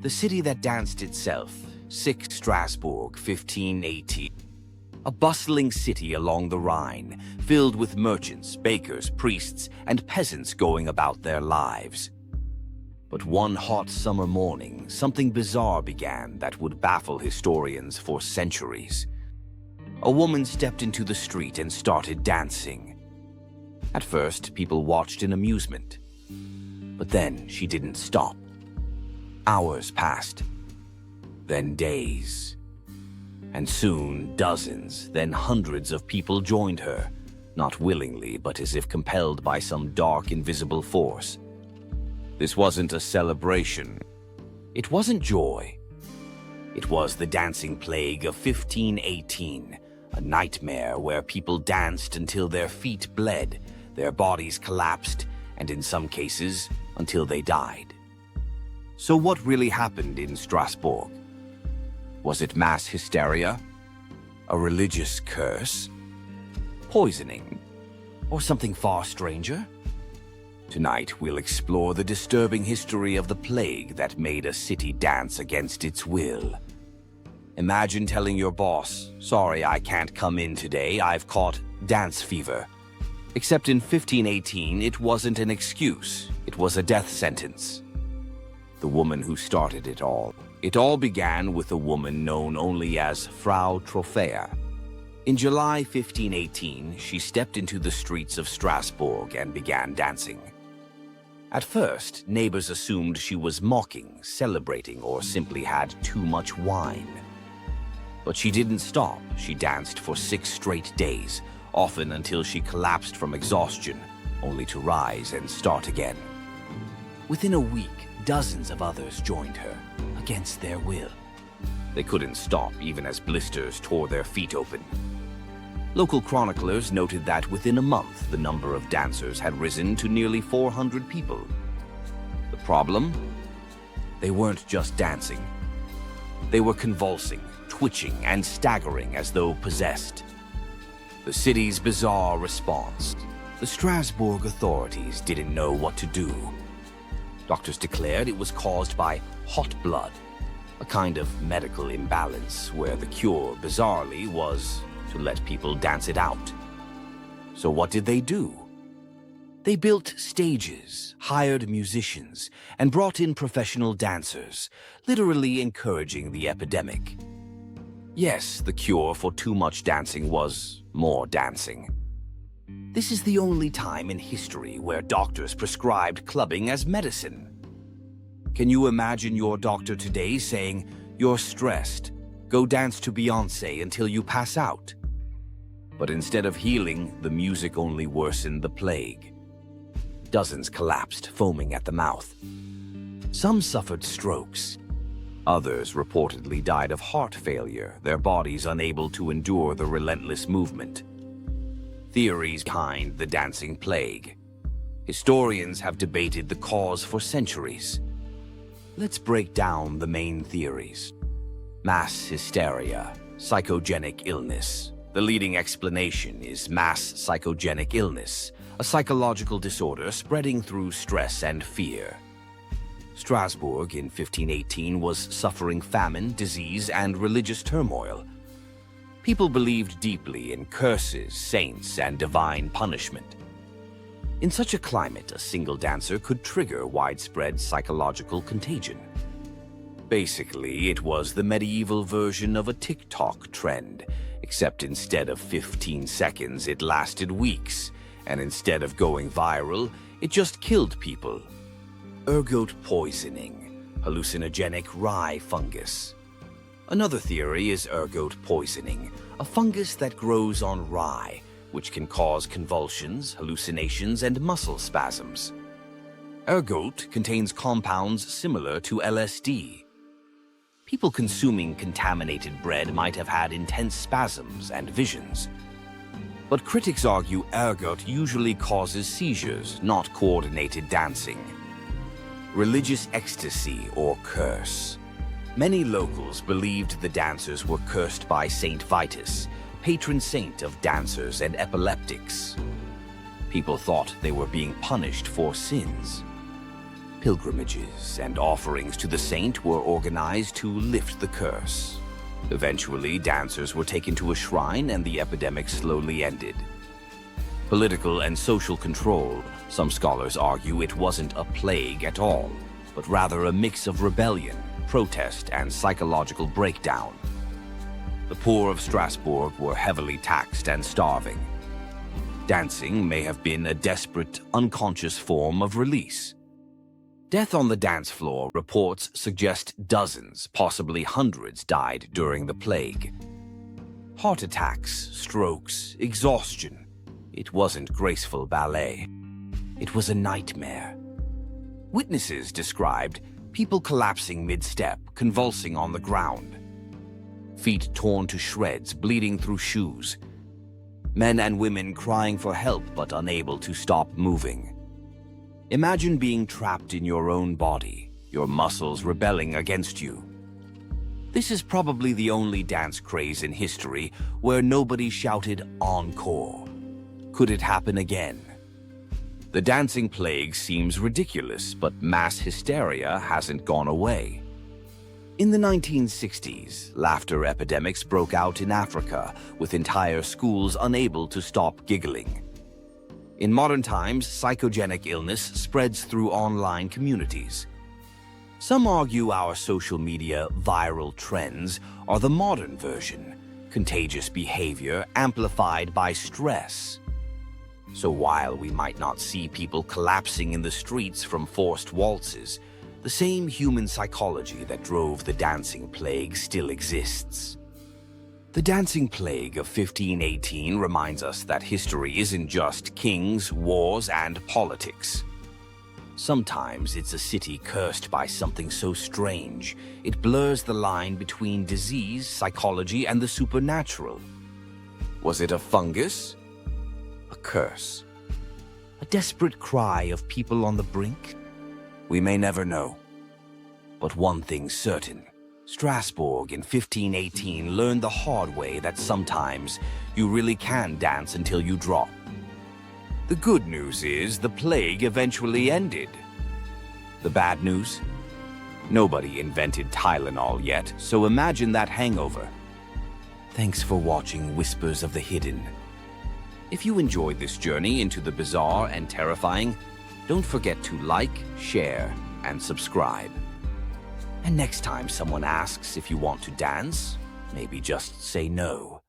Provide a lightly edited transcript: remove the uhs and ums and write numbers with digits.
The city that danced itself, Strasbourg, 1518. A bustling city along the Rhine, filled with merchants, bakers, priests, and peasants going about their lives. But one hot summer morning, something bizarre began that would baffle historians for centuries. A woman stepped into the street and started dancing. At first, people watched in amusement. But then she didn't stop. Hours passed, then days. And soon, dozens, then hundreds of people joined her, not willingly, but as if compelled by some dark, invisible force. This wasn't a celebration. It wasn't joy. It was the dancing plague of 1518, a nightmare where people danced until their feet bled, their bodies collapsed, and in some cases, until they died. So what really happened in Strasbourg? Was it mass hysteria? A religious curse? Poisoning? Or something far stranger? Tonight, we'll explore the disturbing history of the plague that made a city dance against its will. Imagine telling your boss, "Sorry, I can't come in today, I've caught dance fever." Except in 1518, it wasn't an excuse, it was a death sentence. The woman who started it all. It all began with a woman known only as Frau Trophäa. In July 1518, she stepped into the streets of Strasbourg and began dancing. At first, neighbors assumed she was mocking, celebrating, or simply had too much wine. But she didn't stop. She danced for 6 straight days, often until she collapsed from exhaustion, only to rise and start again. Within a week, dozens of others joined her, against their will. They couldn't stop even as blisters tore their feet open. Local chroniclers noted that within a month, the number of dancers had risen to nearly 400 people. The problem? They weren't just dancing. They were convulsing, twitching, and staggering as though possessed. The city's bizarre response. The Strasbourg authorities didn't know what to do. Doctors declared it was caused by hot blood, a kind of medical imbalance where the cure, bizarrely, was to let people dance it out. So what did they do? They built stages, hired musicians, and brought in professional dancers, literally encouraging the epidemic. Yes, the cure for too much dancing was more dancing. This is the only time in history where doctors prescribed clubbing as medicine. Can you imagine your doctor today saying, "You're stressed, go dance to Beyoncé until you pass out"? But instead of healing, the music only worsened the plague. Dozens collapsed, foaming at the mouth. Some suffered strokes. Others reportedly died of heart failure, their bodies unable to endure the relentless movement. Theories behind the dancing plague. Historians have debated the cause for centuries. Let's break down the main theories. Mass hysteria, psychogenic illness. The leading explanation is mass psychogenic illness, a psychological disorder spreading through stress and fear. Strasbourg in 1518 was suffering famine, disease, and religious turmoil. People believed deeply in curses, saints, and divine punishment. In such a climate, a single dancer could trigger widespread psychological contagion. Basically, it was the medieval version of a TikTok trend, except instead of 15 seconds, it lasted weeks, and instead of going viral, it just killed people. Ergot poisoning, hallucinogenic rye fungus. Another theory is ergot poisoning, a fungus that grows on rye, which can cause convulsions, hallucinations, and muscle spasms. Ergot contains compounds similar to LSD. People consuming contaminated bread might have had intense spasms and visions. But critics argue ergot usually causes seizures, not coordinated dancing. Religious ecstasy or curse. Many locals believed the dancers were cursed by Saint Vitus, patron saint of dancers and epileptics. People thought they were being punished for sins. Pilgrimages and offerings to the saint were organized to lift the curse. Eventually, dancers were taken to a shrine and the epidemic slowly ended. Political and social control. Some scholars argue it wasn't a plague at all, but rather a mix of rebellion, protest, and psychological breakdown. The poor of Strasbourg were heavily taxed and starving. Dancing may have been a desperate, unconscious form of release. Death on the dance floor reports suggest dozens, possibly hundreds, died during the plague. Heart attacks, strokes, exhaustion. It wasn't graceful ballet. It was a nightmare. Witnesses described people collapsing mid-step, convulsing on the ground. Feet torn to shreds, bleeding through shoes. Men and women crying for help but unable to stop moving. Imagine being trapped in your own body, your muscles rebelling against you. This is probably the only dance craze in history where nobody shouted encore. Could it happen again? The dancing plague seems ridiculous, but mass hysteria hasn't gone away. In the 1960s, laughter epidemics broke out in Africa, with entire schools unable to stop giggling. In modern times, psychogenic illness spreads through online communities. Some argue our social media viral trends are the modern version, contagious behavior amplified by stress. So while we might not see people collapsing in the streets from forced waltzes, the same human psychology that drove the dancing plague still exists. The dancing plague of 1518 reminds us that history isn't just kings, wars, and politics. Sometimes it's a city cursed by something so strange, it blurs the line between disease, psychology, and the supernatural. Was it a fungus? A curse? A desperate cry of people on the brink? We may never know. But one thing's certain. Strasbourg in 1518 learned the hard way that sometimes you really can dance until you drop. The good news is the plague eventually ended. The bad news? Nobody invented Tylenol yet, so imagine that hangover. Thanks for watching Whispers of the Hidden. If you enjoyed this journey into the bizarre and terrifying, don't forget to like, share, and subscribe. And next time someone asks if you want to dance, maybe just say no.